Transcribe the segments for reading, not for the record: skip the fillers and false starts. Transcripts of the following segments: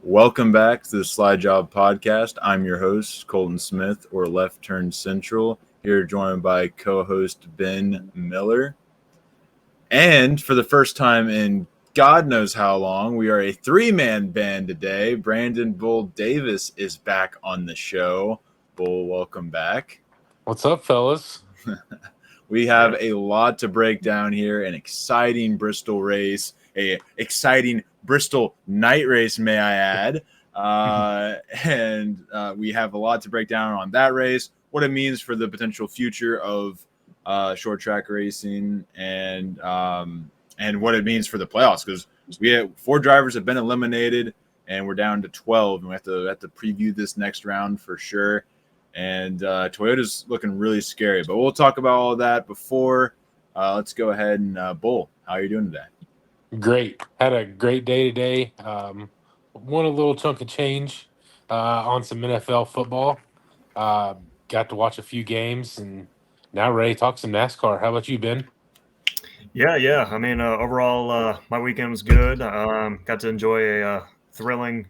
Welcome back to the Slide Job Podcast. I'm your host, Colton Smith, or Left Turn Central, here joined by co-host Ben Miller. And for the first time in God knows how long, we are a three-man band today. Brandon Bull Davis is back on the show. Bull, welcome back. What's up, fellas? We have a lot to break down here, an exciting Bristol race, a exciting Bristol night race, may I add. And we have a lot to break down on that race, what it means for the potential future of short track racing, and what it means for the playoffs, because we have 4 drivers have been eliminated, and we're down to 12, and we have to preview this next round for sure. And Toyota's looking really scary, but we'll talk about all of that before. Let's go ahead and Bull, how are you doing today? Great. Had a great day today. Won a little chunk of change on some NFL football. Got to watch a few games and now ready to talk some NASCAR. How about you, Ben? Yeah. I mean, overall, my weekend was good. Got to enjoy a thrilling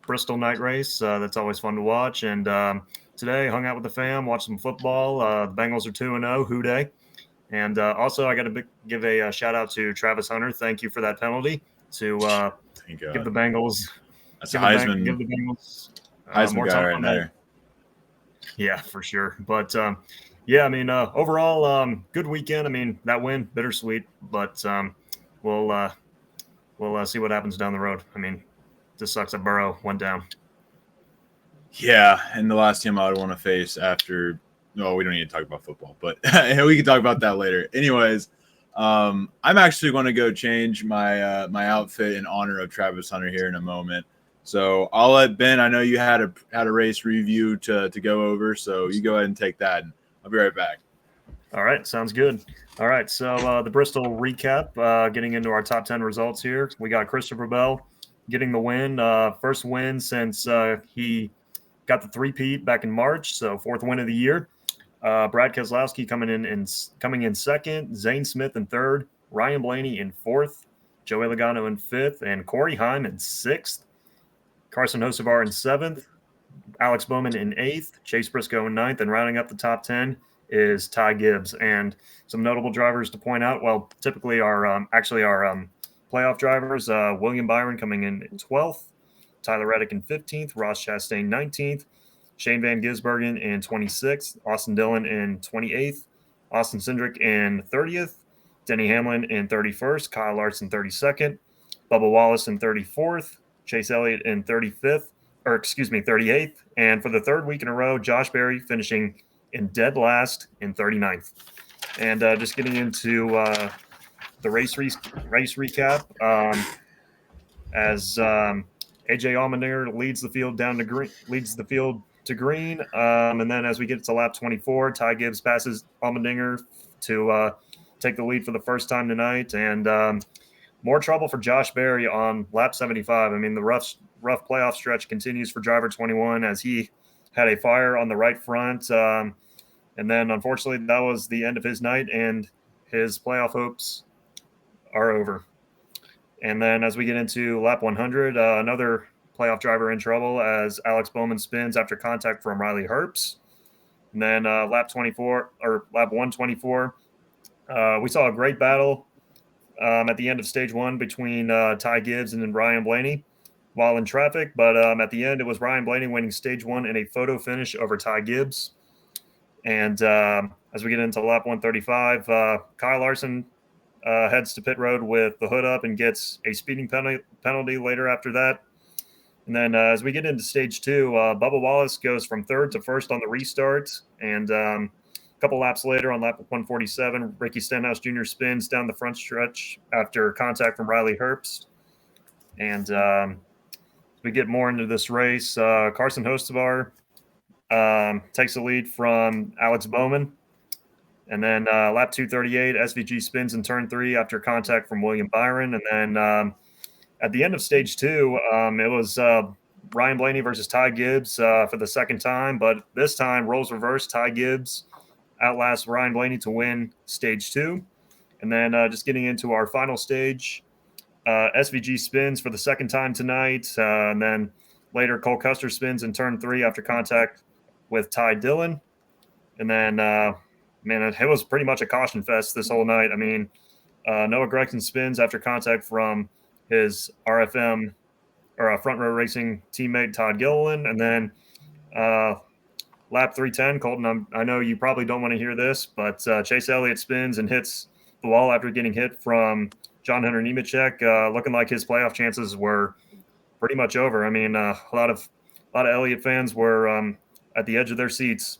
Bristol night race. That's always fun to watch. And today, hung out with the fam, watched some football. The Bengals are 2-0. Who dey? And also, I got to give a shout out to Travis Hunter. Thank you for that penalty to give the Bengals. That's give a Heisman. Give the Bengals Heisman more guy time right on there. Yeah, for sure. But yeah, I mean, overall, good weekend. I mean, that win, bittersweet, but we'll see what happens down the road. I mean, just sucks that Burrow went down. Yeah, and the last team I would want to face after. No, we don't need to talk about football, but we can talk about that later. Anyways, I'm actually going to go change my my outfit in honor of Travis Hunter here in a moment. So I'll let Ben. I know you had a race review to go over, so you go ahead and take that, and I'll be right back. All right, sounds good. All right, so the Bristol recap. Getting into our top 10 results here, we got Christopher Bell getting the win, first win since he got the three-peat back in March, so 4th win of the year. Brad Keselowski coming in second, Zane Smith in third, Ryan Blaney in 4th, Joey Logano in 5th, and Corey Heim in 6th. Carson Hocevar in 7th, Alex Bowman in 8th, Chase Briscoe in 9th, and rounding up the top 10 is Ty Gibbs. And some notable drivers to point out, well, typically our playoff drivers, William Byron coming in 12th, Tyler Reddick in 15th, Ross Chastain 19th, Shane Van Gisbergen in 26th, Austin Dillon in 28th, Austin Cindric in 30th, Denny Hamlin in 31st, Kyle Larson 32nd, Bubba Wallace in 34th, Chase Elliott in 38th. And for the 3rd week in a row, Josh Berry finishing in dead last in 39th. And just getting into the race recap, as AJ Allmendinger leads the field to green. And then as we get to lap 24, Ty Gibbs passes Allmendinger to take the lead for the first time tonight. And more trouble for Josh Berry on lap 75. I mean, the rough playoff stretch continues for driver 21 as he had a fire on the right front. And then, unfortunately, that was the end of his night, and his playoff hopes are over. And then as we get into lap 100, another playoff driver in trouble as Alex Bowman spins after contact from Riley Herbst. And then lap 124, we saw a great battle at the end of stage 1 between Ty Gibbs and Ryan Blaney while in traffic. But at the end, it was Ryan Blaney winning stage 1 in a photo finish over Ty Gibbs. And as we get into lap 135, Kyle Larson heads to pit road with the hood up and gets a speeding penalty later after that. And then as we get into stage 2, Bubba Wallace goes from 3rd to 1st on the restart. And a couple laps later on lap 147, Ricky Stenhouse Jr. spins down the front stretch after contact from Riley Herbst. And we get more into this race. Carson Hocevar takes the lead from Alex Bowman. And then lap 238, SVG spins in turn 3 after contact from William Byron. And then at the end of stage 2, it was Ryan Blaney versus Ty Gibbs for the second time. But this time, roles reversed. Ty Gibbs outlasts Ryan Blaney to win stage 2. And then just getting into our final stage, SVG spins for the second time tonight, and then later Cole Custer spins in turn 3 after contact with Ty Dillon. And then, man, it was pretty much a caution fest this whole night. I mean, Noah Gregson spins after contact from his RFM or front row racing teammate Todd Gilliland, and then lap 310, Colton, I know you probably don't want to hear this, but Chase Elliott spins and hits the wall after getting hit from John Hunter Nemechek, looking like his playoff chances were pretty much over. I mean, a lot of Elliott fans were at the edge of their seats.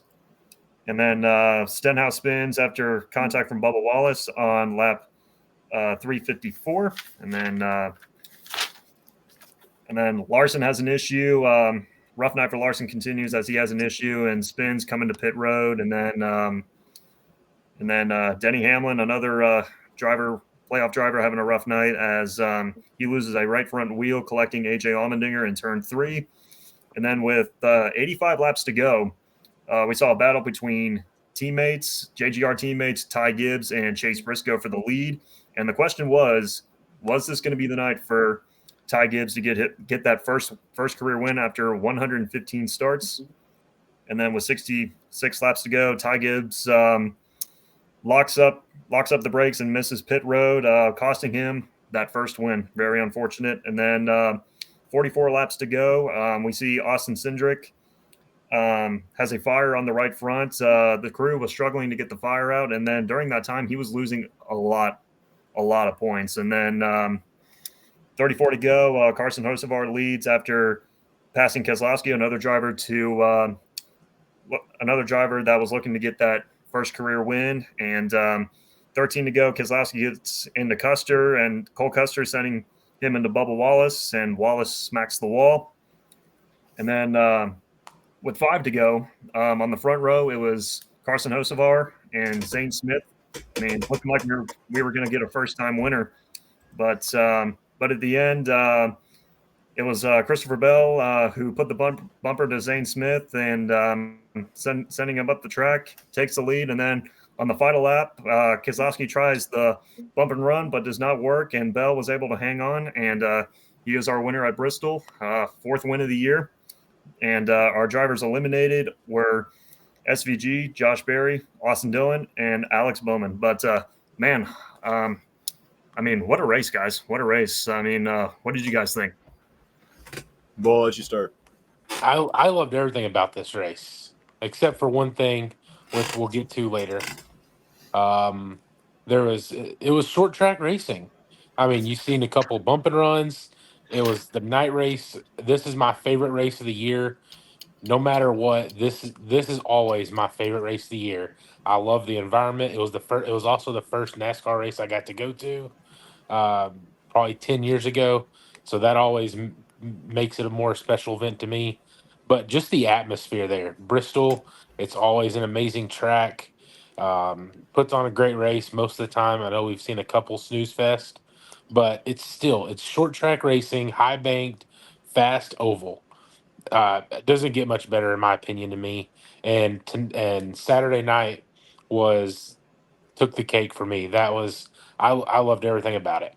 And then Stenhouse spins after contact from Bubba Wallace on lap 354, and then Larson has an issue. Rough night for Larson continues as he has an issue and spins coming to pit road, and then Denny Hamlin, another playoff driver, having a rough night as he loses a right front wheel collecting AJ Allmendinger in turn 3, and then with 85 laps to go, we saw a battle between JGR teammates Ty Gibbs and Chase Briscoe for the lead, and the question was this going to be the night for Ty Gibbs to get that first career win after 115 starts? And then with 66 laps to go, Ty Gibbs locks up the brakes and misses pit road, costing him that first win. Very unfortunate. And then 44 laps to go, we see Austin Cindric has a fire on the right front. The crew was struggling to get the fire out, and then during that time, he was losing a lot of points. And then 34 to go, Carson Hocevar leads after passing Keselowski, another driver that was looking to get that first career win. And 13 to go, Keselowski gets into Custer, and Cole Custer sending him into Bubba Wallace, and Wallace smacks the wall. And then with 5 to go, on the front row, it was Carson Hocevar and Zane Smith. I mean, looking like we were going to get a first-time winner. But at the end, it was Christopher Bell who put the bumper to Zane Smith and sending him up the track, takes the lead. And then on the final lap, Keselowski tries the bump and run, but does not work. And Bell was able to hang on, and he is our winner at Bristol, 4th win of the year. And our drivers eliminated were SVG, Josh Berry, Austin Dillon, and Alex Bowman. But, man, I mean, what a race, guys. What a race. I mean, what did you guys think? Well, I'll let you start. I loved everything about this race, except for one thing, which we'll get to later. It was short track racing. I mean, you've seen a couple bump and runs. It was the night race. This is my favorite race of the year. No matter what, this is always my favorite race of the year. I love the environment. It was also the first NASCAR race I got to go to, probably 10 years ago. So that always makes it a more special event to me. But just the atmosphere there, Bristol, it's always an amazing track. Puts on a great race most of the time. I know we've seen a couple snooze fest, but it's short track racing, high banked, fast oval. It doesn't get much better in my opinion to me. And Saturday night took the cake for me. I loved everything about it.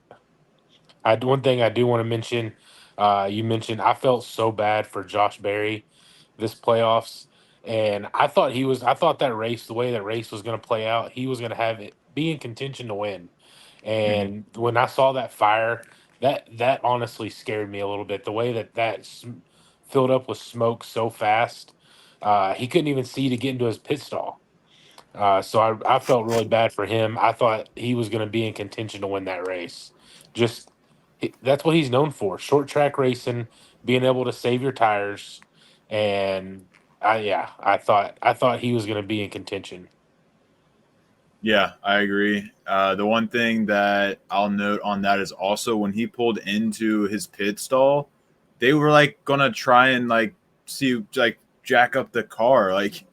One thing I do want to mention, you mentioned I felt so bad for Josh Berry this playoffs, and I thought that race, the way that race was going to play out, he was going to have it be in contention to win. And when I saw that fire, that honestly scared me a little bit. The way that filled up with smoke so fast, he couldn't even see to get into his pit stall. So I felt really bad for him. I thought he was going to be in contention to win that race. That's what he's known for: short track racing, being able to save your tires. And I thought he was going to be in contention. Yeah, I agree. The one thing that I'll note on that is also when he pulled into his pit stall, they were like gonna try and jack up the car. Like,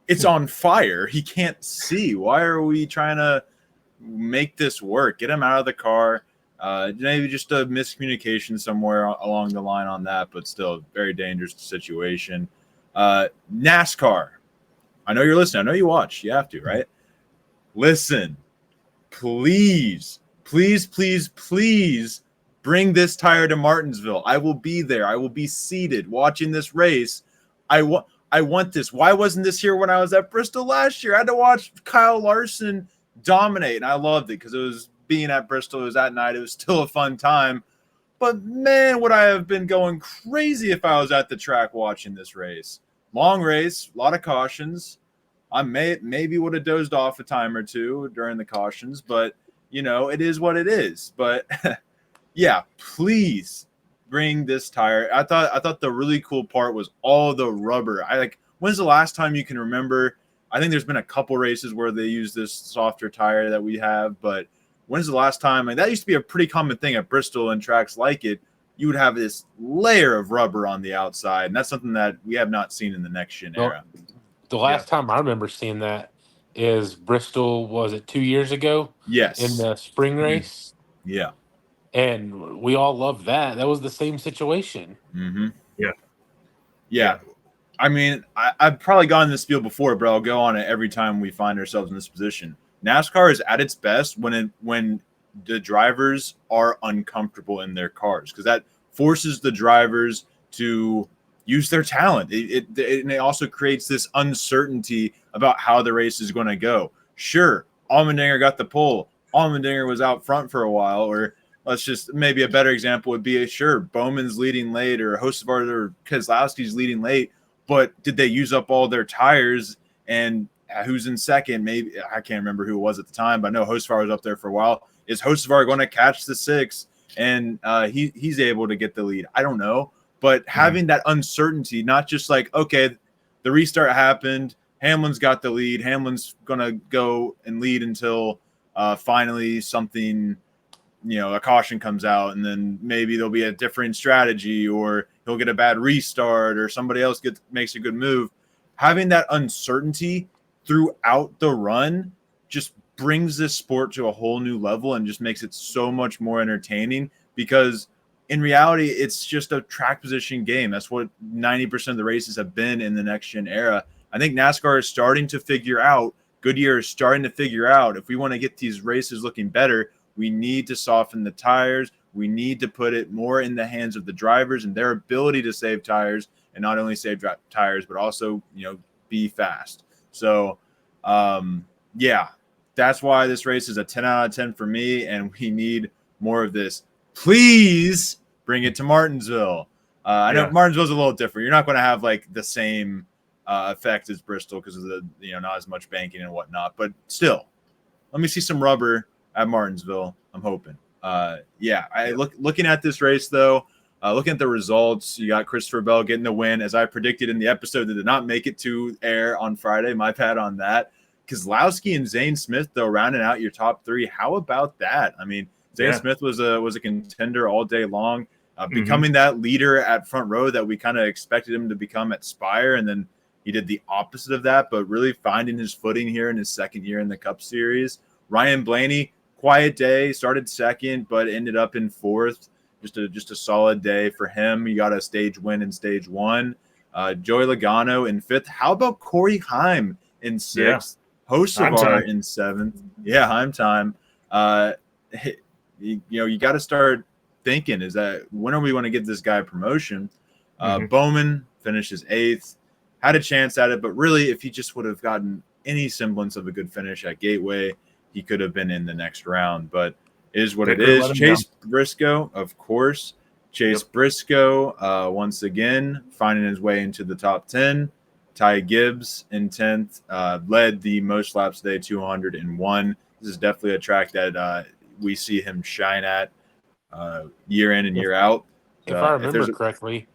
it's on fire. He can't see. Why are we trying to make this work? Get him out of the car. Maybe just a miscommunication somewhere along the line on that, but still very dangerous situation. NASCAR. I know you're listening. I know you watch. You have to, right? Listen, please Bring this tire to Martinsville. I will be there. I will be seated watching this race. I want this. Why wasn't this here when I was at Bristol last year? I had to watch Kyle Larson dominate, and I loved it because it was being at Bristol. It was at night. It was still a fun time. But, man, would I have been going crazy if I was at the track watching this race. Long race, a lot of cautions. I maybe would have dozed off a time or two during the cautions, but, it is what it is. But, yeah, please bring this tire. I thought the really cool part was all the rubber. When's the last time you can remember? I think there's been a couple races where they use this softer tire that we have, but when's the last time? That used to be a pretty common thing at Bristol and tracks like it. You would have this layer of rubber on the outside, and that's something that we have not seen in the next-gen era. The last time I remember seeing that is Bristol, was it 2 years ago? Yes. In the spring race? Yeah. And we all loved that. That was the same situation. Mm-hmm. Yeah. I've probably gone in this field before, but I'll go on it every time we find ourselves in this position. NASCAR is at its best when the drivers are uncomfortable in their cars, because that forces the drivers to use their talent. It also creates this uncertainty about how the race is going to go. Sure, Allmendinger got the pole. Allmendinger was out front for a while, or maybe a better example would be, Bowman's leading late, or Hocevar or Keselowski's leading late, but did they use up all their tires? And who's in second? Maybe I can't remember who it was at the time, but I know Hocevar was up there for a while. Is Hocevar going to catch the 6 and he's able to get the lead? I don't know, but having that uncertainty, not just like, okay, the restart happened, Hamlin's got the lead, Hamlin's going to go and lead until finally something, a caution comes out, and then maybe there'll be a different strategy, or he'll get a bad restart, or somebody else makes a good move. Having that uncertainty throughout the run just brings this sport to a whole new level and just makes it so much more entertaining, because in reality, it's just a track position game. That's what 90% of the races have been in the next-gen era. I think NASCAR is starting to figure out, Goodyear is starting to figure out, if we want to get these races looking better, we need to soften the tires. We need to put it more in the hands of the drivers and their ability to save tires, and not only save tires, but also, be fast. So, that's why this race is a 10 out of 10 for me, and we need more of this. Please bring it to Martinsville. I know Martinsville's a little different. You're not going to have the same effect as Bristol because of the not as much banking and whatnot, but still, let me see some rubber at Martinsville. I'm hoping. Looking at this race though, looking at the results, you got Christopher Bell getting the win, as I predicted in the episode that did not make it to air on Friday. My bad on that. Keselowski and Zane Smith though, rounding out your top 3. How about that? Zane Smith was a contender all day long, becoming that leader at front row that we kind of expected him to become at Spire, and then he did the opposite of that, but really finding his footing here in his second year in the Cup Series. Ryan Blaney, quiet day, started second, but ended up in 4th. Just a solid day for him. He got a stage win in stage 1. Joey Logano in 5th. How about Corey Heim in 6th? Hocevar in 7th. Yeah, Heim time. You got to start thinking, is that when are we going to give this guy a promotion? Bowman finishes 8th. Had a chance at it, but really, if he just would have gotten any semblance of a good finish at Gateway, he could have been in the next round. But it is what it is. Chase Briscoe, of course. Briscoe, once again, finding his way into the top 10. Ty Gibbs in 10th, led the most laps today, 201. This is definitely a track that we see him shine at year in and year out. If I remember correctly,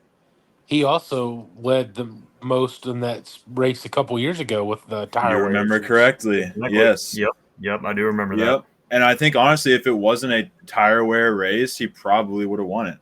he also led the most in that race a couple years ago with the tire. You remember correctly. Exactly. Yes. Yep, I do remember that. And I think, honestly, if it wasn't a tire wear race, he probably would have won it.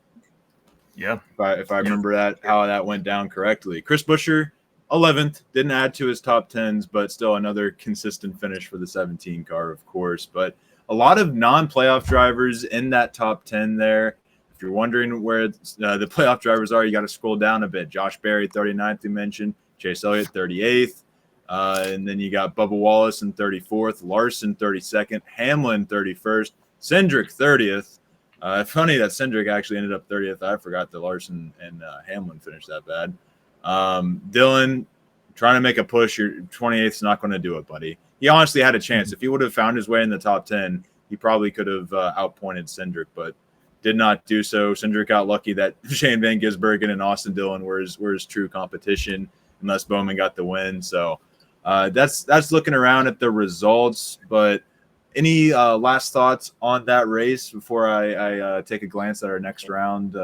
Yeah. If I remember how that went down correctly. Chris Buescher, 11th, didn't add to his top 10s, but still another consistent finish for the 17 car, of course. But a lot of non-playoff drivers in that top 10 there. If you're wondering where the playoff drivers are, you got to scroll down a bit. Josh Berry, 39th, you mentioned. Chase Elliott, 38th. And then you got Bubba Wallace in 34th. Larson, 32nd. Hamlin, 31st. Cindric, 30th. Funny that Cindric actually ended up 30th. I forgot that Larson and Hamlin finished that bad. Dylan trying to make a push. Your 28th is not going to do it, buddy. He honestly had a chance. If he would have found his way in the top 10, he probably could have outpointed Cindric, but did not do so. Cindric got lucky that Shane Van Gisbergen and Austin Dillon were his true competition, unless Bowman got the win. So that's looking around at the results. But any last thoughts on that race before I take a glance at our next round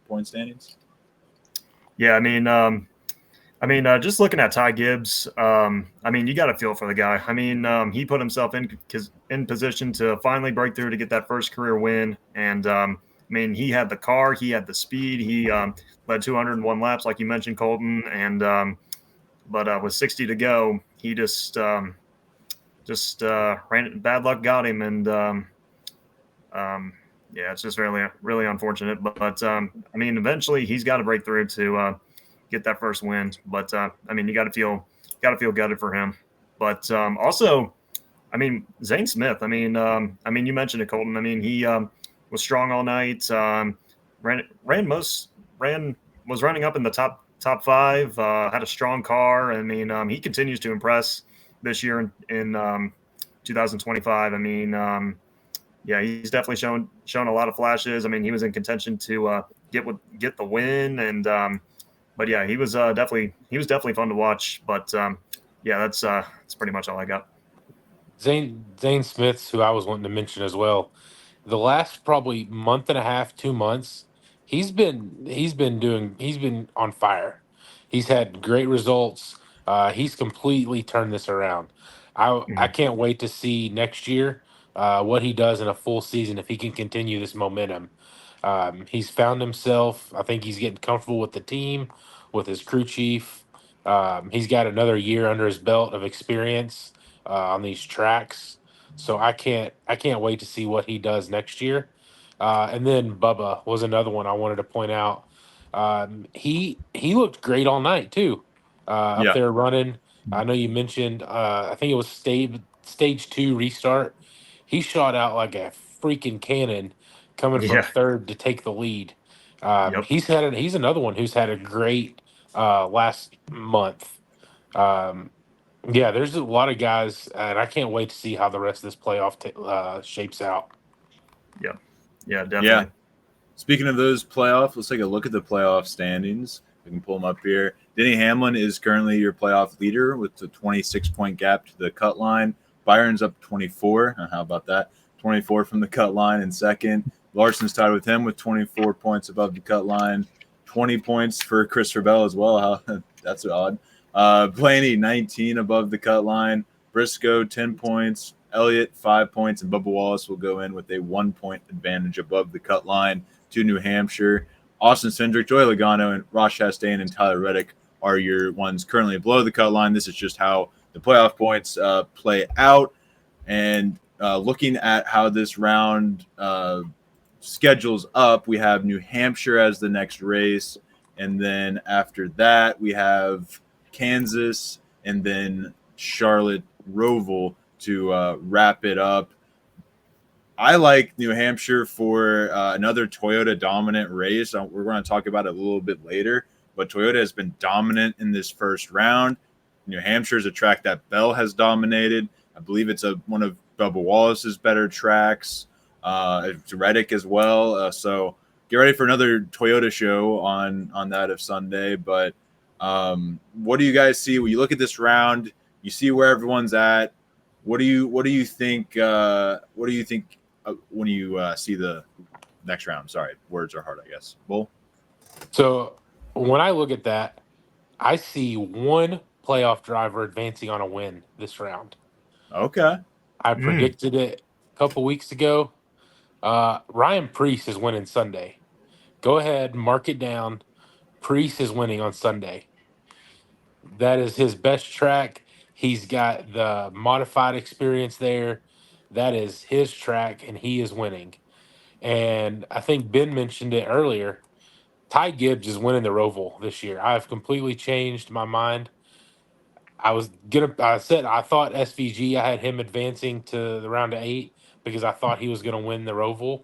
point standings? Yeah, just looking at Ty Gibbs, you got to feel for the guy. He put himself in position to finally break through to get that first career win. And, he had the car, he had the speed, he led 201 laps, like you mentioned, Colton. And, but with 60 to go, he just ran, bad luck got him. And, yeah, it's just really, really unfortunate. But eventually he's got to break through to get that first win. But you got to feel gutted for him. But also, Zane Smith. You mentioned it, Colton. He was strong all night. Was running up in the top five. Had a strong car. He continues to impress this year in 2025. Yeah, he's definitely shown a lot of flashes. He was in contention to get the win, and but yeah, he was definitely fun to watch. But yeah, that's pretty much all I got. Zane Smith's who I was wanting to mention as well. The last probably month and a half, 2 months, he's been on fire. He's had great results. He's completely turned this around. I Mhm. can't wait to see next year what he does in a full season if he can continue this momentum. He's found himself. I think he's getting comfortable with the team, with his crew chief. He's got another year under his belt of experience on these tracks. So I can't wait to see what he does next year. And then Bubba was another one I wanted to point out. He looked great all night too. Up Yeah, there running. I know you mentioned. I think it was stage 2 restart. He shot out like a freaking cannon, coming from Yeah. third to take the lead. Yep. He's another one who's had a great last month. Um, yeah, there's a lot of guys, and I can't wait to see how the rest of this playoff shapes out. Yep. Yeah. yeah. Definitely. Speaking of those playoffs, let's take a look at the playoff standings. We can pull them up here. Denny Hamlin is currently your playoff leader with the 26-point gap to the cut line. Byron's up 24. How about that? 24 from the cut line in second. Larson's tied with him with 24 points above the cut line. 20 points for Christopher Bell as well. That's odd. Blaney, 19 above the cut line. Briscoe, 10 points. Elliott, 5 points. And Bubba Wallace will go in with a 1-point advantage above the cut line to New Hampshire. Austin Cindric, Joey Logano, and Ross Chastain and Tyler Reddick are your ones currently below the cut line. This is just how the playoff points play out. And looking at how this round schedules up, we have New Hampshire as the next race. And then after that, we have Kansas and then Charlotte Roval to wrap it up. I like New Hampshire for another Toyota dominant race. We're going to talk about it a little bit later, but Toyota has been dominant in this first round. New Hampshire is a track that Bell has dominated. I believe it's one of Bubba Wallace's better tracks. It's Reddick as well. So get ready for another Toyota show on that of Sunday. But what do you guys see when you look at this round? You see where everyone's at. What do you think? What do you think when you see the next round? Sorry, words are hard, I guess. Bull. So when I look at that, I see one playoff driver advancing on a win this round. Okay. I Mm. predicted it a couple weeks ago. Ryan Preece is winning Sunday. Go ahead, mark it down. Preece is winning on Sunday. That is his best track. He's got the modified experience there. That is his track, and he is winning. And I think Ben mentioned it earlier. Ty Gibbs is winning the Roval this year. I've completely changed my mind. I thought SVG, I had him advancing to the round of 8 because I thought he was gonna win the Roval.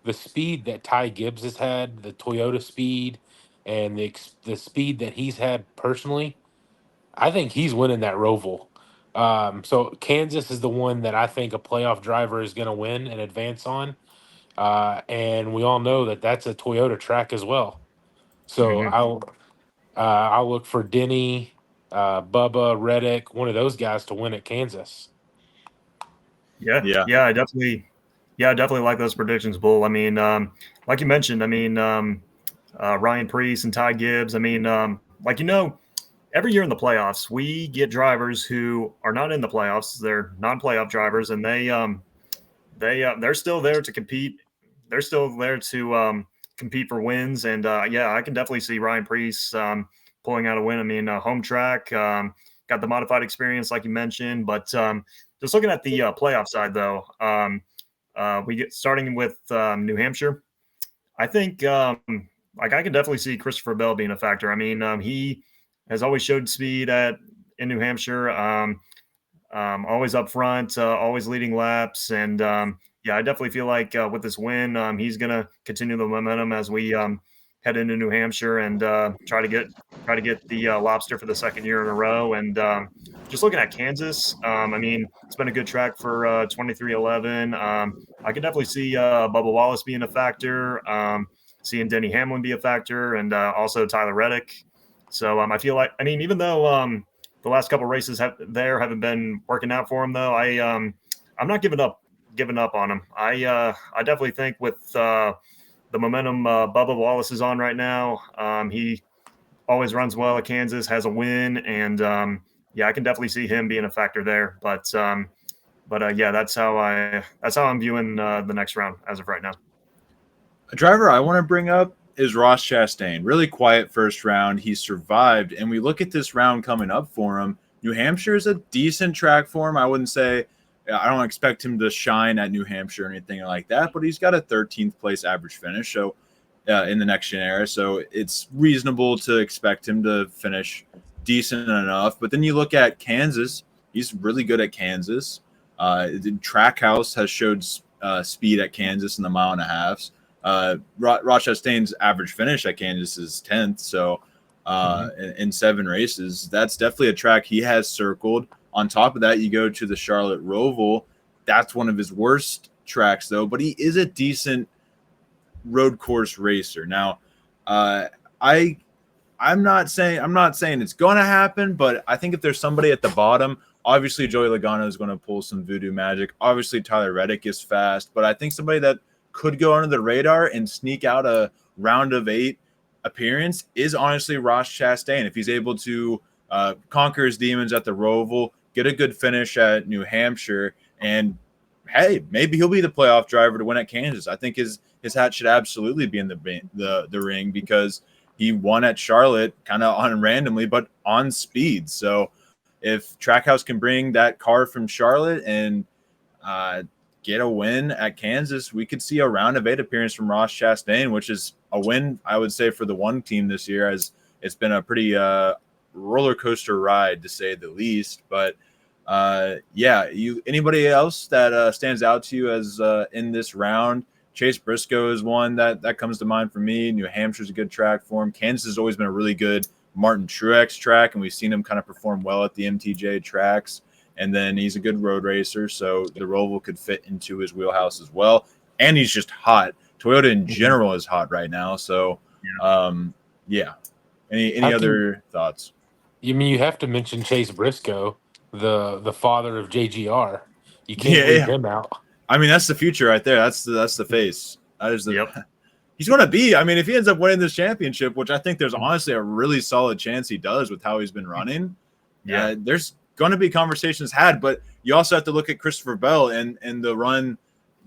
the speed that Ty Gibbs has had, the Toyota speed, and the speed that he's had personally, I think he's winning that Roval. So Kansas is the one that I think a playoff driver is going to win and advance on. And we all know that that's a Toyota track as well. So Mhm. I'll look for Denny, Bubba, Reddick, one of those guys to win at Kansas. Yeah, Yeah. I definitely like those predictions, Bull. I mean, like you mentioned, I mean, Ryan Preece and Ty Gibbs. I mean, every year in the playoffs, we get drivers who are not in the playoffs. They're non-playoff drivers, and they're still there to compete. They're still there to compete for wins. And yeah, I can definitely see Ryan Preece pulling out a win. I mean, home track, got the modified experience, like you mentioned. But just looking at the playoff side, though, we get starting with New Hampshire. I think like I can definitely see Christopher Bell being a factor. I mean, he has always showed speed in New Hampshire. Always up front, always leading laps, and yeah, I definitely feel like with this win, he's going to continue the momentum as we head into New Hampshire and try to get the lobster for the second year in a row. And just looking at Kansas, I mean, it's been a good track for 2311. I could definitely see Bubba Wallace being a factor, seeing Denny Hamlin be a factor, and also Tyler Reddick. So I feel like, I mean, even though the last couple of races haven't been working out for him, though, I'm not giving up on him. I definitely think with the momentum Bubba Wallace is on right now, he always runs well at Kansas, has a win, and yeah, I can definitely see him being a factor there. But yeah, that's how I'm viewing the next round as of right now. A driver I want to bring up is Ross Chastain. Really quiet first round. He survived, and we look at this round coming up for him. New Hampshire is a decent track for him. I wouldn't say I don't expect him to shine at New Hampshire or anything like that, but he's got a 13th place average finish. So in the next gen era, so it's reasonable to expect him to finish decent enough. But then you look at Kansas; he's really good at Kansas. The Trackhouse has showed speed at Kansas in the mile and a halves. Ross Chastain's average finish at Kansas is 10th, so in 7 races, that's definitely a track he has circled. On top of that, you go to the Charlotte Roval. That's one of his worst tracks, though, but he is a decent road course racer. Now, I'm not saying it's going to happen, but I think if there's somebody at the bottom, obviously Joey Logano is going to pull some voodoo magic. Obviously Tyler Reddick is fast, but I think somebody that could go under the radar and sneak out a round of 8 appearance is honestly Ross Chastain. If he's able to conquer his demons at the Roval, get a good finish at New Hampshire, and hey, maybe he'll be the playoff driver to win at Kansas. I think his hat should absolutely be in the ring because he won at Charlotte kind of on randomly, but on speed. So if Trackhouse can bring that car from Charlotte and get a win at Kansas, we could see a round of 8 appearance from Ross Chastain, which is a win, I would say, for the one team this year, as it's been a pretty roller coaster ride, to say the least. But yeah, anybody else that stands out to you as in this round? Chase Briscoe is one that comes to mind for me. New Hampshire's a good track for him. Kansas has always been a really good Martin Truex track, and we've seen him kind of perform well at the MTJ tracks. And then he's a good road racer, so the Roval could fit into his wheelhouse as well. And he's just hot. Toyota in general is hot right now. So, yeah. Any other thoughts? You mean you have to mention Chase Briscoe, the father of JGR. You can't leave him out. I mean, that's the future right there. That's the face. That is the. Yep. He's going to be. I mean, if he ends up winning this championship, which I think there's honestly a really solid chance he does with how he's been running. Yeah. There's going to be conversations had, but you also have to look at Christopher Bell and the run.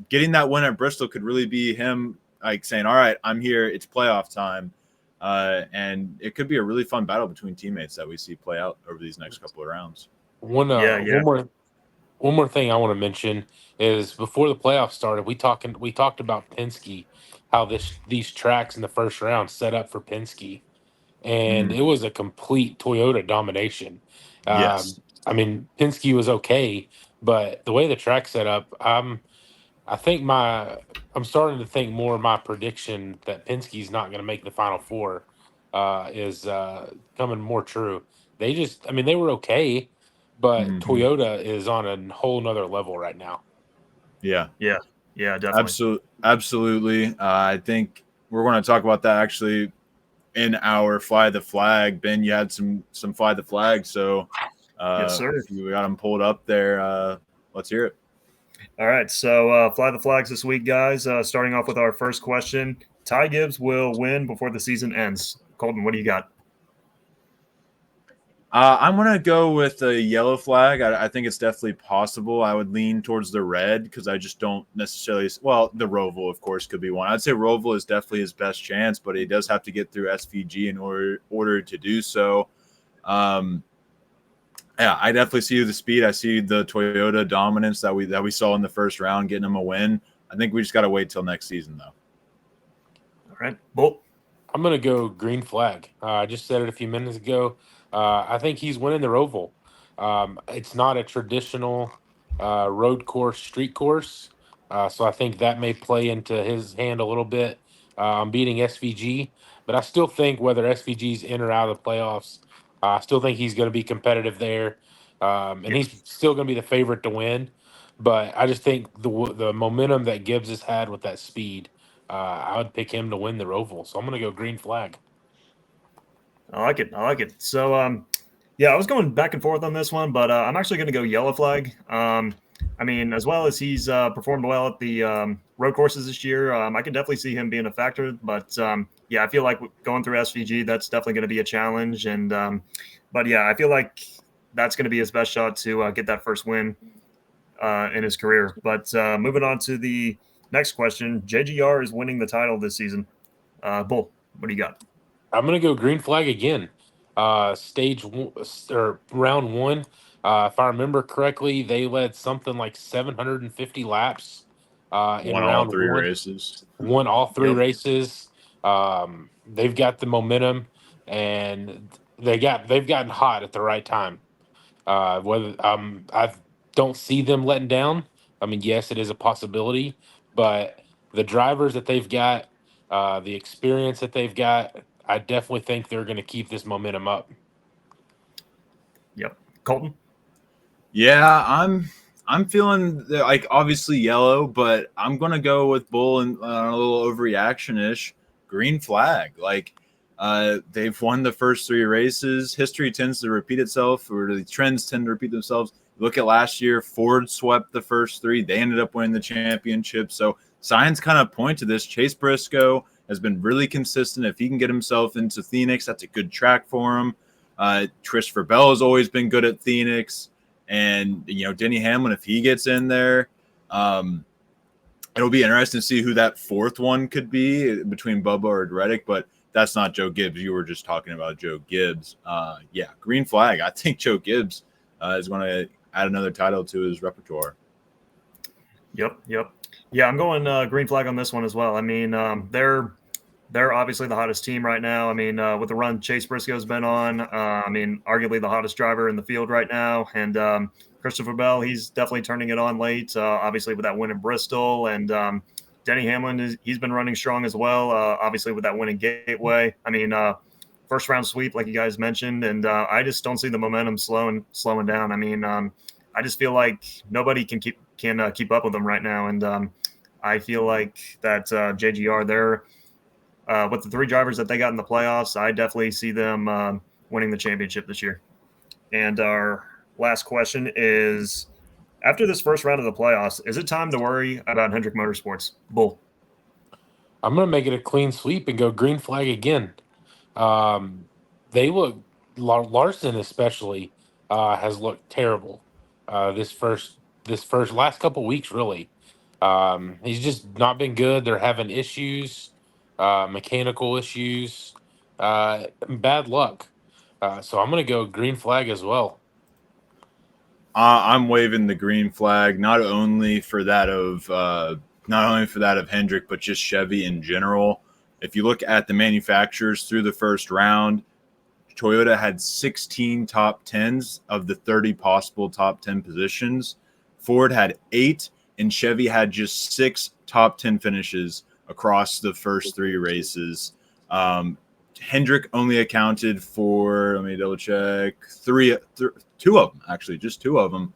Getting that win at Bristol could really be him like saying, "All right, I'm here. It's playoff time," and it could be a really fun battle between teammates that we see play out over these next couple of rounds. One more thing I want to mention is before the playoffs started, we talked about Penske, how these tracks in the first round set up for Penske, and it was a complete Toyota domination. Yes. I mean, Penske was okay, but the way the track set up, I think I'm starting to think more of my prediction that Penske's not going to make the Final Four is coming more true. I mean, they were okay, but Mhm. Toyota is on a whole nother level right now. Yeah, Yeah, definitely. absolutely. I think we're going to talk about that actually in our fly the flag. Ben, you had some fly the flag, so Yes, sir. if you got them pulled up there, let's hear it. All right, so fly the flags this week, guys. Starting off with our first question: Ty Gibbs will win before the season ends. Colton, what do you got? I'm gonna go with a yellow flag. I think it's definitely possible. I would lean towards the red because I just don't necessarily. Well, the Roval, of course, could be one. I'd say Roval is definitely his best chance, but he does have to get through SVG in order to do so. Um, yeah, I definitely see the speed. I see the Toyota dominance that we saw in the first round, getting him a win. I think we just got to wait till next season, though. All right, Bolt. I'm going to go green flag. I just said it a few minutes ago. I think he's winning the Roval. It's not a traditional road course, street course. So I think that may play into his hand a little bit on beating SVG. But I still think whether SVG's in or out of the playoffs, I still think he's going to be competitive there. And Yep. he's still going to be the favorite to win. But I just think the momentum that Gibbs has had with that speed, I would pick him to win the Roval. So I'm going to go green flag. I like it. I like it. So, yeah, I was going back and forth on this one, but I'm actually going to go yellow flag. I mean, as well as he's performed well at the road courses this year, I can definitely see him being a factor. But yeah, I feel like going through SVG, that's definitely going to be a challenge. And but yeah, I feel like that's going to be his best shot to get that first win in his career. But moving on to the next question, JGR is winning the title this season. Bull, what do you got? I'm going to go green flag again. Stage one, or round one, if I remember correctly, they led something like 750 laps in Won all round three one. races. Won all three Yep. races. They've got the momentum, and they've gotten hot at the right time. Whether I don't see them letting down. I mean, yes, it is a possibility, but the drivers that they've got, the experience that they've got, I definitely think they're going to keep this momentum up. Yep. Colton? Yeah, I'm feeling like obviously yellow, but I'm gonna go with Bull and a little overreaction ish. Green flag. Like they've won the first three races. History tends to repeat itself, or the trends tend to repeat themselves. Look at last year, Ford swept the first three. They ended up winning the championship. So signs kind of point to this. Chase Briscoe has been really consistent. If he can get himself into Phoenix, that's a good track for him. Christopher Bell has always been good at Phoenix. And, Denny Hamlin, if he gets in there, it'll be interesting to see who that fourth one could be between Bubba or Reddick, but that's not Joe Gibbs. You were just talking about Joe Gibbs. Yeah, green flag. I think Joe Gibbs is going to add another title to his repertoire. Yep. Yeah, I'm going green flag on this one as well. I mean, they're obviously the hottest team right now. I mean, with the run Chase Briscoe's been on, I mean, arguably the hottest driver in the field right now. And Christopher Bell, he's definitely turning it on late, obviously with that win in Bristol. And Denny Hamlin, he's been running strong as well, obviously with that win in Gateway. I mean, first round sweep, like you guys mentioned. And I just don't see the momentum slowing down. I mean, I just feel like nobody can keep up with them right now. And I feel like that JGR, they're with the three drivers that they got in the playoffs, I definitely see them winning the championship this year. And our last question is, after this first round of the playoffs, is it time to worry about Hendrick Motorsports? Bull. I'm going to make it a clean sweep and go green flag again. They look Larson especially has looked terrible this first last couple weeks really. He's just not been good. They're having issues, mechanical issues, bad luck. So I'm gonna go green flag as well. I'm waving the green flag, not only for that of Hendrick, but just Chevy in general. If you look at the manufacturers through the first round, Toyota had 16 top 10s of the 30 possible top 10 positions. Ford had 8, and Chevy had just 6 top 10 finishes across the first 3 races. Hendrick only accounted for, let me double check, 2 of them, actually, just 2 of them.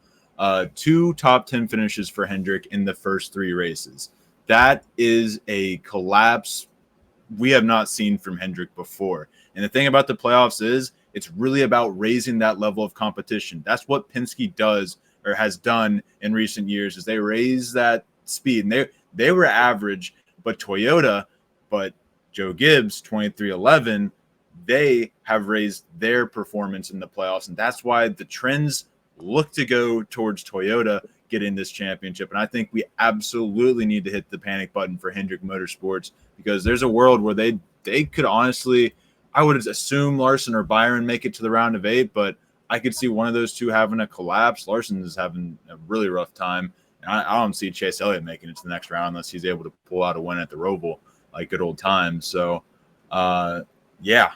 2 top 10 finishes for Hendrick in the first 3 races. That is a collapse we have not seen from Hendrick before. And the thing about the playoffs is it's really about raising that level of competition. That's what Penske does or has done in recent years is they raise that speed. And they were average, but Joe Gibbs, 2311, they have raised their performance in the playoffs. And that's why the trends look to go towards Toyota getting this championship. And I think we absolutely need to hit the panic button for Hendrick Motorsports because there's a world where they could honestly, I would assume Larson or Byron make it to the round of 8, but I could see one of those two having a collapse. Larson is having a really rough time. And I don't see Chase Elliott making it to the next round unless he's able to pull out a win at the Roval like good old times. So, yeah,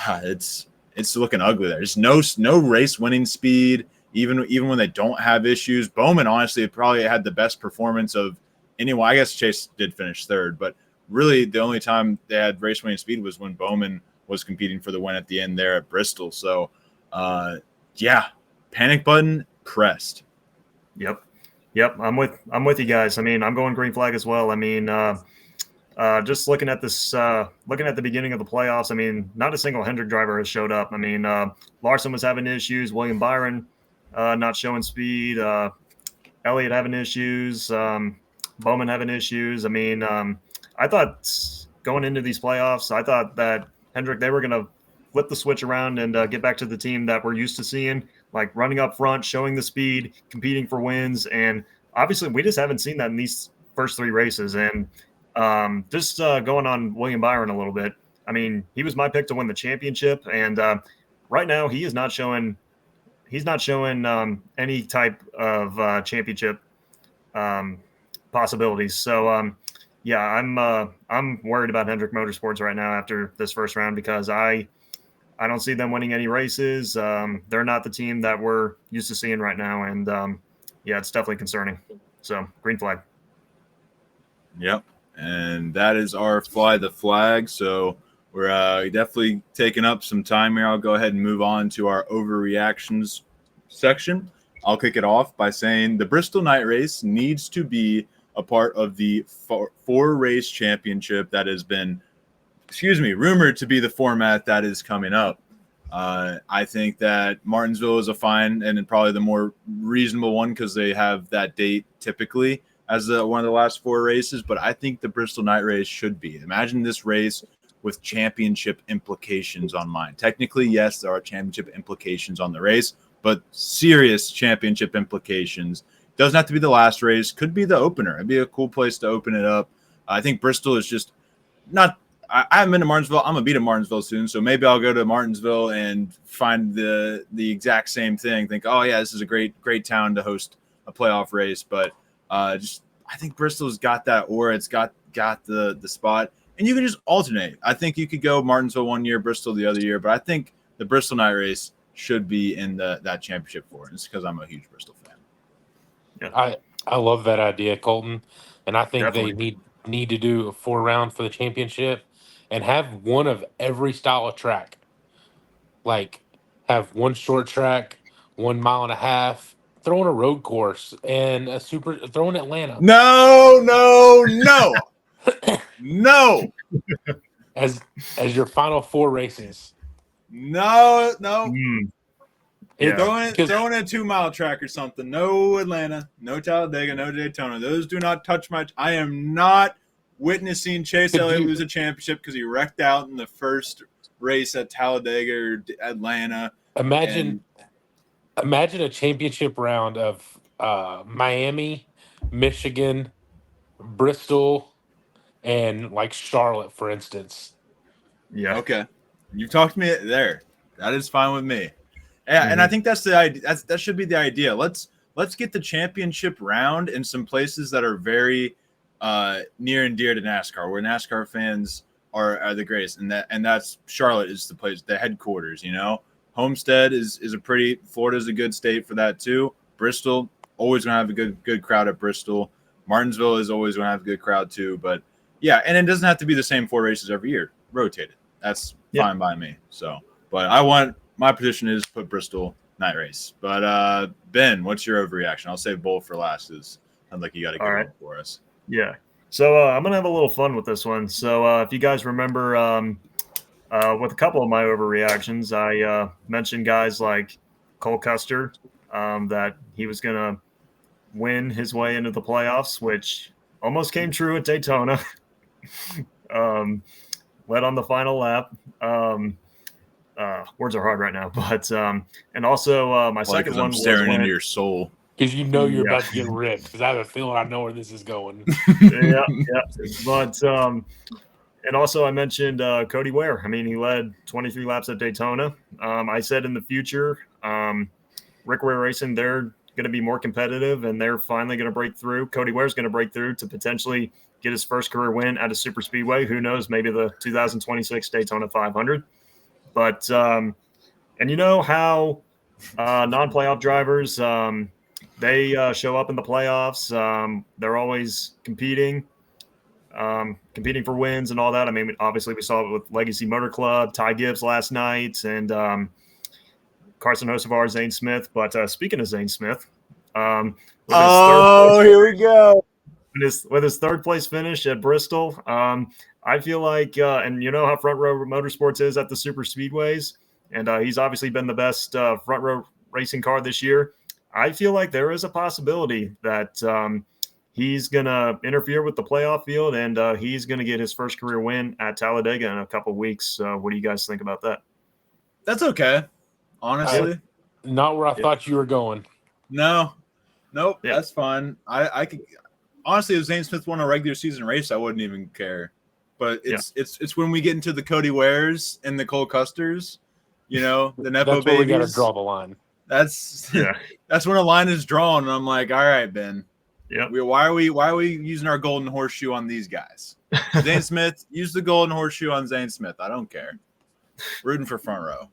it's looking ugly there. There's no race winning speed, even when they don't have issues. Bowman, honestly, probably had the best performance of anyone. I guess Chase did finish 3rd, but really the only time they had race winning speed was when Bowman was competing for the win at the end there at Bristol. So, yeah, panic button pressed. Yep. I'm with you guys. I mean, I'm going green flag as well. I mean, just looking at this, looking at the beginning of the playoffs, I mean, not a single Hendrick driver has showed up. I mean, Larson was having issues. William Byron not showing speed. Elliott having issues. Bowman having issues. I mean, I thought going into these playoffs, I thought that Hendrick, they were going to flip the switch around and get back to the team that we're used to seeing, like running up front, showing the speed, competing for wins. And obviously, we just haven't seen that in these first 3 races. And just going on William Byron a little bit, I mean, he was my pick to win the championship. And right now, he's not showing any type of championship possibilities. So, yeah, I'm worried about Hendrick Motorsports right now after this first round because I don't see them winning any races. They're not the team that we're used to seeing right now, and yeah, it's definitely concerning. So, green flag. Yep, and that is our fly the flag. So we're definitely taking up some time here. I'll go ahead and move on to our overreactions section. I'll kick it off by saying the Bristol Night Race needs to be a part of the 4-race championship that has been, rumored to be the format that is coming up. I think that Martinsville is a fine and probably the more reasonable one because they have that date typically as one of the last 4 races. But I think the Bristol Night Race should be. Imagine this race with championship implications on mine. Technically, yes, there are championship implications on the race, but serious championship implications. Doesn't have to be the last race. Could be the opener. It'd be a cool place to open it up. I think Bristol is just not – I haven't been to Martinsville. I'm going to be to Martinsville soon, so maybe I'll go to Martinsville and find the exact same thing. Think, oh, yeah, this is a great town to host a playoff race. But I think Bristol's got that aura. It's got the spot. And you can just alternate. I think you could go Martinsville one year, Bristol the other year. But I think the Bristol Night Race should be in that championship for it. It's because I'm a huge Bristol fan. Yeah. I love that idea, Colton, and I think Definitely. they need to do a 4-round for the championship and have one of every style of track. Like have one short track, 1.5 miles, throw in a road course and throw in Atlanta. No. No. as your final 4 races. No. Yeah. Throwing a 2-mile track or something. No Atlanta, no Talladega, no Daytona. Those do not touch my. I am not witnessing Chase Elliott lose a championship because he wrecked out in the first race at Talladega or Atlanta. Imagine a championship round of Miami, Michigan, Bristol, and like Charlotte, for instance. Yeah. Okay, you've talked me there. That is fine with me. Yeah, and I think that's the idea. That should be the idea. Let's get the championship round in some places that are very near and dear to NASCAR, where NASCAR fans are the greatest, and that's Charlotte is the place, the headquarters. Homestead is a pretty. Florida's a good state for that too. Bristol always gonna have a good crowd at Bristol. Martinsville is always going to have a good crowd too. But yeah, and it doesn't have to be the same 4 races every year. Rotate it. That's fine by me. So, but my position is put Bristol night race. But Ben, what's your overreaction? I'll save Bull for last. Sounds like you got a good one for us. Yeah. So I'm gonna have a little fun with this one. So if you guys remember, with a couple of my overreactions, I mentioned guys like Cole Custer, that he was gonna win his way into the playoffs, which almost came true at Daytona. Led on the final lap. Words are hard right now, but and also my second one was staring into your soul because you're about to get ripped. Because I have a feeling I know where this is going. yeah. But and also I mentioned Cody Ware. I mean, he led 23 laps at Daytona. I said in the future, Rick Ware Racing, they're going to be more competitive, and they're finally going to break through. Cody Ware's going to break through to potentially get his first career win at a super speedway. Who knows? Maybe the 2026 Daytona 500. But and you know how non-playoff drivers, they show up in the playoffs. They're always competing for wins and all that. I mean, obviously we saw it with Legacy Motor Club, Ty Gibbs last night, and Carson Hocevar, Zane Smith. But speaking of Zane Smith, here we go. With his third place finish at Bristol, I feel like, and you know how Front Row Motorsports is at the super speedways, and he's obviously been the best front row racing car this year. I feel like there is a possibility that he's going to interfere with the playoff field, and he's going to get his first career win at Talladega in a couple of weeks. What do you guys think about that? That's okay. Honestly, not where I thought you were going. Nope. That's fine. I could honestly, if Zane Smith won a regular season race, I wouldn't even care. But it's when we get into the Cody Wares and the Cole Custers, you know, the Nepo that's babies. Where we got to draw the line. That's when a line is drawn, and I'm like, all right, Ben. Yeah. Why are we using our golden horseshoe on these guys? Zane Smith, use the golden horseshoe on Zane Smith. I don't care. Rooting for Front Row.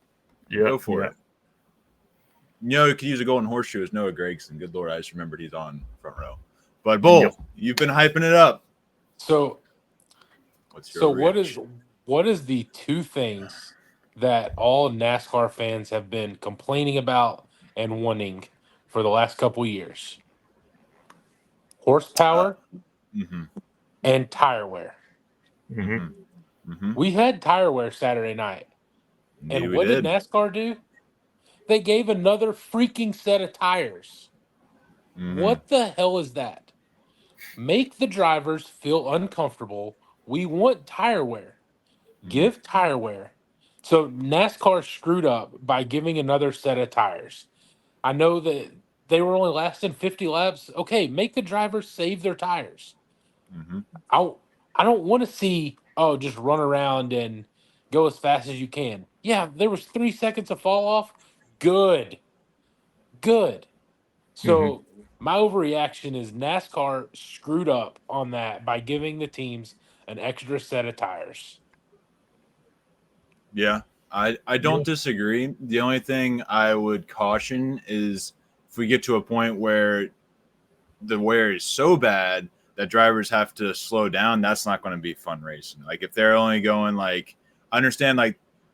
Yeah. Go for it. You know, you could use a golden horseshoe as Noah Gregson. Good Lord, I just remembered he's on Front Row. But Bull, you've been hyping it up. So, what's your what is the two things that all NASCAR fans have been complaining about and wanting for the last couple of years? Horsepower and tire wear. We had tire wear Saturday night. And what did NASCAR do? They gave another freaking set of tires. What the hell is that? Make the drivers feel uncomfortable. We want tire wear. Give tire wear. So NASCAR screwed up by giving another set of tires. I know that they were only lasting 50 laps. Okay, make the drivers save their tires. I don't want to see, just run around and go as fast as you can. Yeah, there was 3 seconds of fall off. Good. So my overreaction is NASCAR screwed up on that by giving the teams an extra set of tires. Yeah, I don't disagree. The only thing I would caution is if we get to a point where the wear is so bad that drivers have to slow down, that's not going to be fun racing. Like if they're only going I understand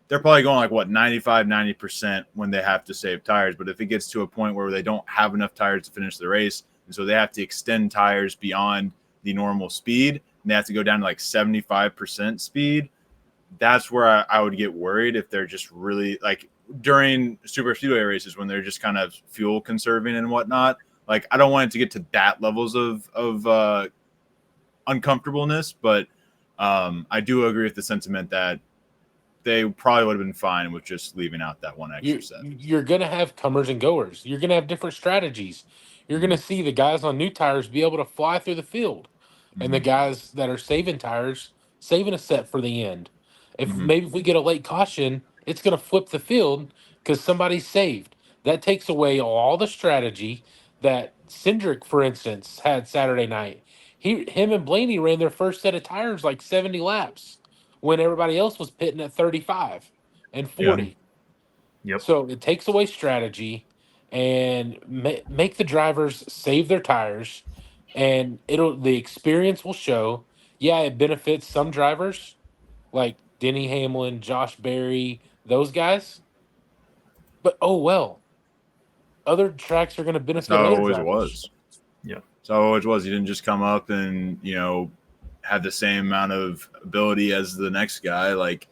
they're probably going 95-90% when they have to save tires. But if it gets to a point where they don't have enough tires to finish the race, and so they have to extend tires beyond the normal speed, and they have to go down to 75% speed, that's where I would get worried if they're just really during super speedway races when they're just kind of fuel conserving and whatnot. I don't want it to get to that levels of uncomfortableness, but I do agree with the sentiment that they probably would have been fine with just leaving out that one extra set. You're going to have comers and goers. You're going to have different strategies. You're going to see the guys on new tires be able to fly through the field, and the guys that are saving tires, saving a set for the end. Maybe if we get a late caution, it's going to flip the field because somebody's saved. That takes away all the strategy that Cindric, for instance, had Saturday night. Him and Blaney ran their first set of tires 70 laps. When everybody else was pitting at 35 and 40. Yep. So it takes away strategy and make the drivers save their tires. and the experience will show. Yeah, it benefits some drivers like Denny Hamlin, Josh Berry, those guys. But oh well, other tracks are going to That's benefit how it other always drivers. was. Yeah. So it always was. You didn't just come up and, have the same amount of ability as the next guy. Like,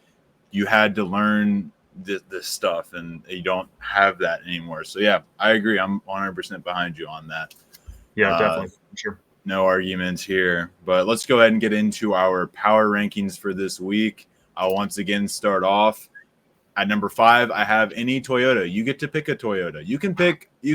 you had to learn this stuff, and you don't have that anymore. So, yeah, I agree. I'm 100% behind you on that. Yeah, definitely. Sure. No arguments here. But let's go ahead and get into our power rankings for this week. I'll once again start off. At number 5, I have any Toyota. You get to pick a Toyota. You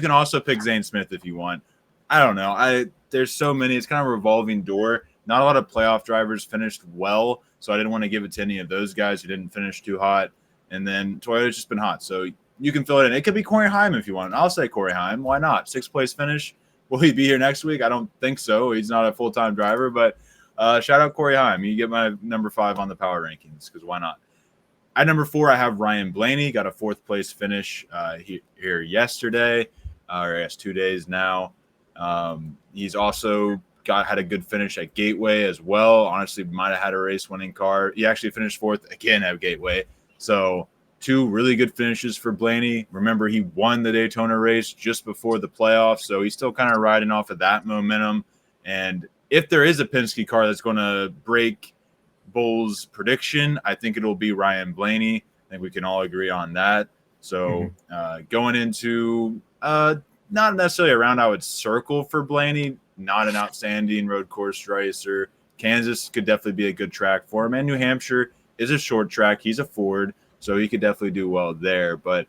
can also pick Zane Smith if you want. I don't know. There's so many. It's kind of a revolving door. Not a lot of playoff drivers finished well, so I didn't want to give it to any of those guys who didn't finish too hot. And then Toyota's just been hot, so you can fill it in. It could be Corey Heim if you want. I'll say Corey Heim. Why not? 6th place finish. Will he be here next week? I don't think so. He's not a full-time driver, but shout out Corey Heim. You get my number 5 on the power rankings because why not? At number 4, I have Ryan Blaney. Got a 4th place finish here yesterday, or I guess 2 days now. He's also had a good finish at Gateway as well. Honestly, might have had a race-winning car. He actually finished 4th again at Gateway. So 2 really good finishes for Blaney. Remember, he won the Daytona race just before the playoffs, so he's still kind of riding off of that momentum. And if there is a Penske car that's going to break Bull's prediction, I think it'll be Ryan Blaney. I think we can all agree on that. So going into not necessarily a round I would circle for Blaney, not an outstanding road course racer. Kansas could definitely be a good track for him, and New Hampshire is a short track. He's a Ford, so he could definitely do well there. But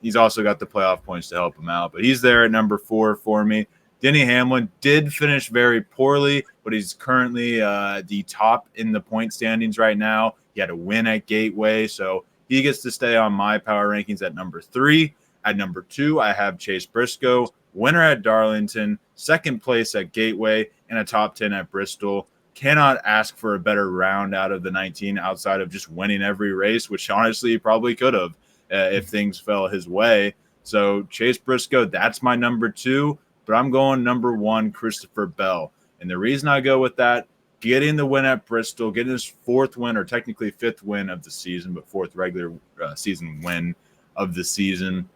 he's also got the playoff points to help him out. But he's there at number 4 for me. Denny Hamlin did finish very poorly, but he's currently the top in the point standings right now. He had a win at Gateway, so he gets to stay on my power rankings at number 3. At number 2, I have Chase Briscoe, winner at Darlington, 2nd place at Gateway, and a top 10 at Bristol. Cannot ask for a better round out of the 19 outside of just winning every race, which honestly he probably could have if things fell his way. So Chase Briscoe, that's my number 2. But I'm going number 1, Christopher Bell. And the reason I go with that, getting the win at Bristol, getting his 4th win, or technically 5th win of the season, but 4th regular season win of the season.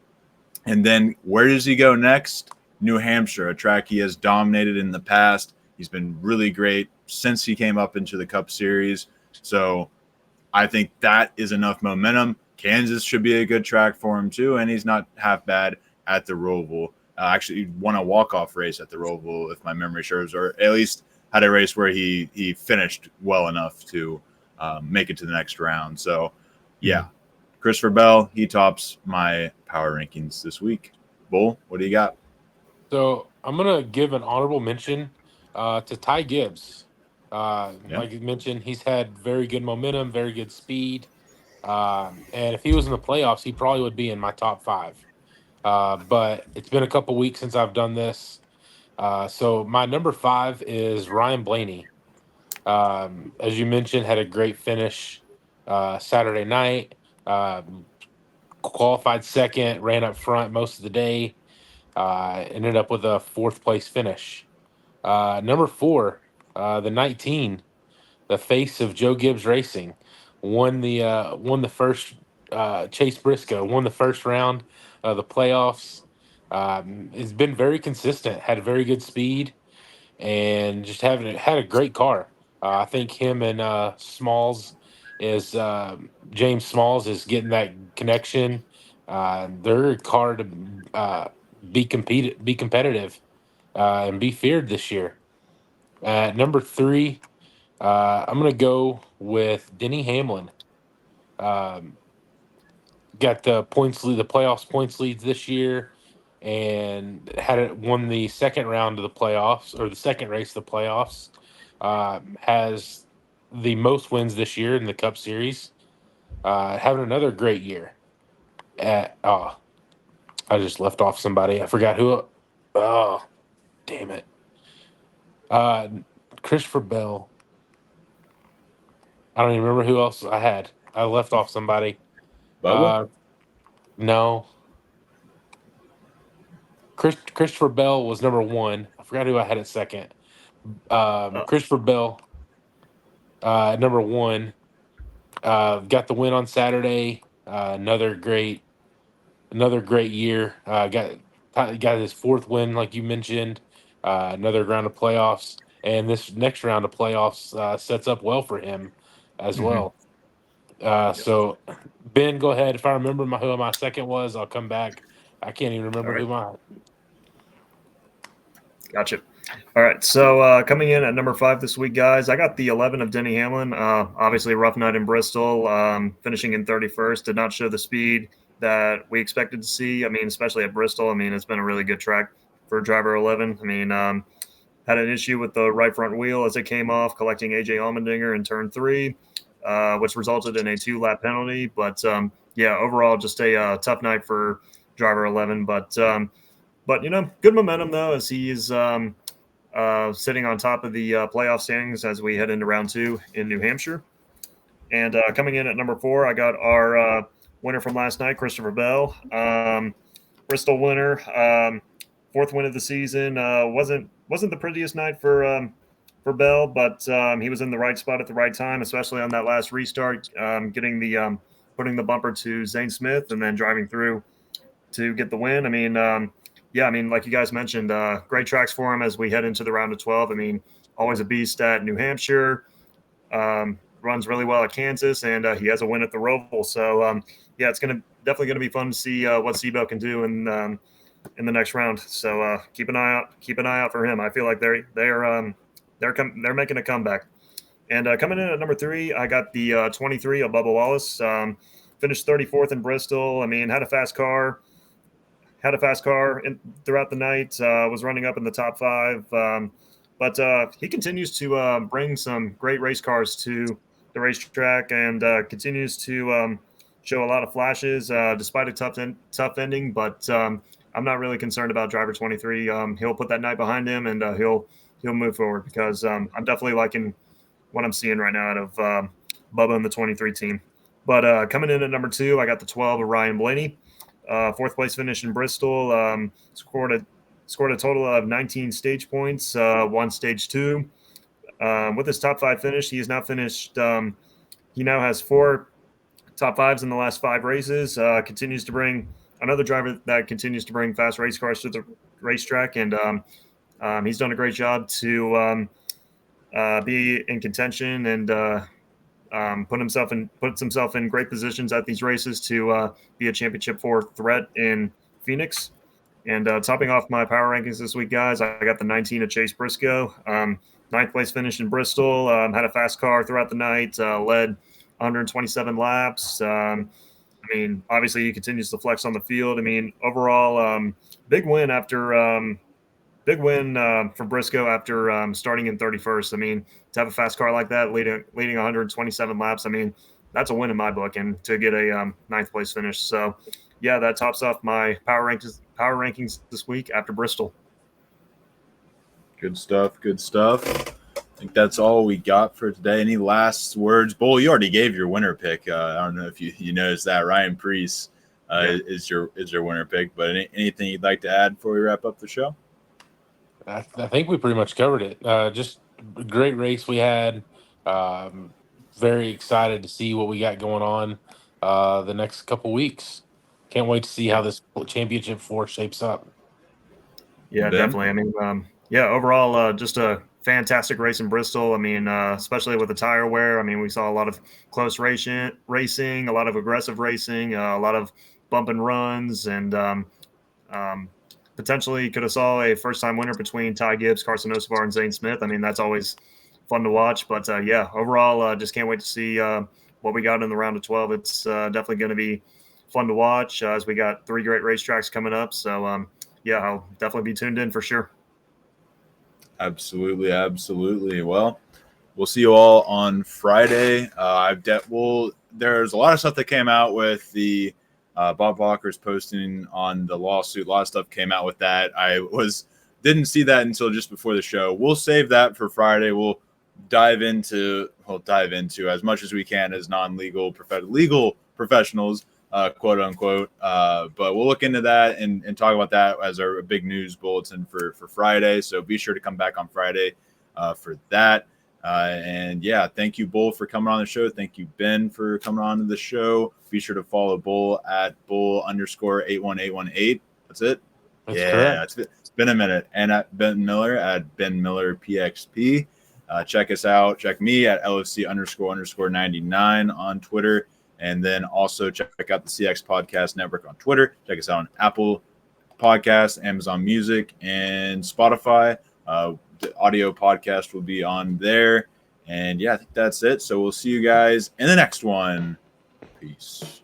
And then where does he go next? New Hampshire, a track he has dominated in the past. He's been really great since he came up into the Cup Series. So I think that is enough momentum. Kansas should be a good track for him too, and he's not half bad at the Roval. Actually won a walk-off race at the Roval, if my memory serves, or at least had a race where he finished well enough to make it to the next round. So, yeah, Christopher Bell, he tops my power rankings this week. Bull, what do you got? So I'm going to give an honorable mention to Ty Gibbs. Like you mentioned, he's had very good momentum, very good speed. And if he was in the playoffs, he probably would be in my top 5. But it's been a couple weeks since I've done this. So my number 5 is Ryan Blaney. As you mentioned, had a great finish Saturday night. Qualified 2nd, ran up front most of the day. Ended up with a 4th place finish. Number 4, the 19, the face of Joe Gibbs Racing, won the first. Chase Briscoe won the first round of the playoffs. It's been very consistent. Had a very good speed, and just had a great car. I think him and Smalls is James Smalls is getting that connection. They're a car to be competitive, and be feared this year. At number 3, I'm gonna go with Denny Hamlin. Um, got the playoffs points leads this year, and won the 2nd round of the playoffs, or the 2nd race of the playoffs. Has the most wins this year in the Cup Series. Having another great year. I just left off somebody. I forgot who. Oh, damn it. Uh, Christopher Bell. I don't even remember who else I had. I left off somebody. Bubba? No. Christopher Bell was number 1 forgot who I had at second. Christopher Bell, number one. Got the win on Saturday. Another great year. Got his fourth win, like you mentioned. Another round of playoffs, and this next round of playoffs sets up well for him as well. So, Ben, go ahead. If I remember who my second was, I'll come back. I can't even All remember right. who my. Gotcha. All right. So coming in at number 5 this week, guys, I got the 11 of Denny Hamlin. Obviously, a rough night in Bristol, finishing in 31st. Did not show the speed that we expected to see. I mean, especially at Bristol. I mean, it's been a really good track for driver 11. I mean, had an issue with the right front wheel as it came off, collecting AJ Allmendinger in turn 3, which resulted in a 2-lap penalty. But yeah, overall, just a tough night for driver 11. But good momentum though, as he is sitting on top of the playoff standings as we head into round 2 in New Hampshire. And coming in at number 4, I got our winner from last night, Christopher Bell, Bristol winner, 4th win of the season. Wasn't the prettiest night for Bell, but he was in the right spot at the right time, especially on that last restart, getting the putting the bumper to Zane Smith and then driving through to get the win. I mean, yeah, I mean, like you guys mentioned, great tracks for him as we head into the round of 12. I mean, always a beast at New Hampshire, runs really well at Kansas, and he has a win at the Roval. So, yeah, it's definitely going to be fun to see what Sebo can do in the next round. So keep an eye out for him. I feel like they're making a comeback. And coming in at number 3, I got the 23 of Bubba Wallace. Finished 34th in Bristol. I mean, had a fast car throughout the night, was running up in the top 5. But he continues to bring some great race cars to the racetrack and continues to show a lot of flashes despite a tough ending. But I'm not really concerned about driver 23. He'll put that night behind him and he'll move forward because I'm definitely liking what I'm seeing right now out of Bubba and the 23 team. But coming in at number 2, I got the 12 of Ryan Blaney. 4th place finish in Bristol. Scored a total of 19 stage points, won stage 2. With his top 5 finish, he has now finished. He now has 4 top 5s in the last 5 races. Continues to bring another driver that continues to bring fast race cars to the racetrack, and he's done a great job to be in contention and puts himself in great positions at these races to be a championship 4 threat in Phoenix. And topping off my power rankings this week, guys, I got the 19 of Chase Briscoe. 9th place finish in Bristol. Had a fast car throughout the night. Led 127 laps. I mean, obviously he continues to flex on the field. I mean, overall, big win for Briscoe after starting in 31st. I mean, to have a fast car like that, leading 127 laps, I mean, that's a win in my book, and to get a 9th place finish. So, yeah, that tops off my power rankings this week after Bristol. Good stuff. Good stuff. I think that's all we got for today. Any last words? Bull, you already gave your winner pick. I don't know if you noticed that. Ryan Preece is your winner pick. But anything you'd like to add before we wrap up the show? I think we pretty much covered it. Just a great race we had. Very excited to see what we got going on the next couple weeks. Can't wait to see how this championship 4 shapes up. Yeah, Ben? definitely. I mean, yeah, overall, just a fantastic race in Bristol. I mean, especially with the tire wear. I mean, we saw a lot of close racing, a lot of aggressive racing, a lot of bump and runs, and potentially could have saw a first-time winner between Ty Gibbs, Carson Osevar, and Zane Smith. I mean, that's always fun to watch. But, yeah, overall, just can't wait to see what we got in the round of 12. It's definitely going to be fun to watch as we got 3 great racetracks coming up. So, yeah, I'll definitely be tuned in for sure. Absolutely, absolutely. Well, we'll see you all on Friday. There's a lot of stuff that came out with the Bob Walker's posting on the lawsuit. A lot of stuff came out with that. Didn't see that until just before the show. We'll save that for Friday. We'll dive into as much as we can as legal professionals quote unquote. But we'll look into that and talk about that as our big news bulletin for Friday. So be sure to come back on Friday for that. And yeah, thank you, Bull, for coming on the show. Thank you, Ben, for coming on to the show. Be sure to follow Bull at bull_81818. That's it. That's correct. It's been a minute. And at Ben Miller at Ben Miller PXP. Check us out. Check me at LFC__99 on Twitter. And then also check out the CX Podcast Network on Twitter. Check us out on Apple Podcasts, Amazon Music, and Spotify. The audio podcast will be on there. And yeah, I think that's it. So we'll see you guys in the next one. Peace.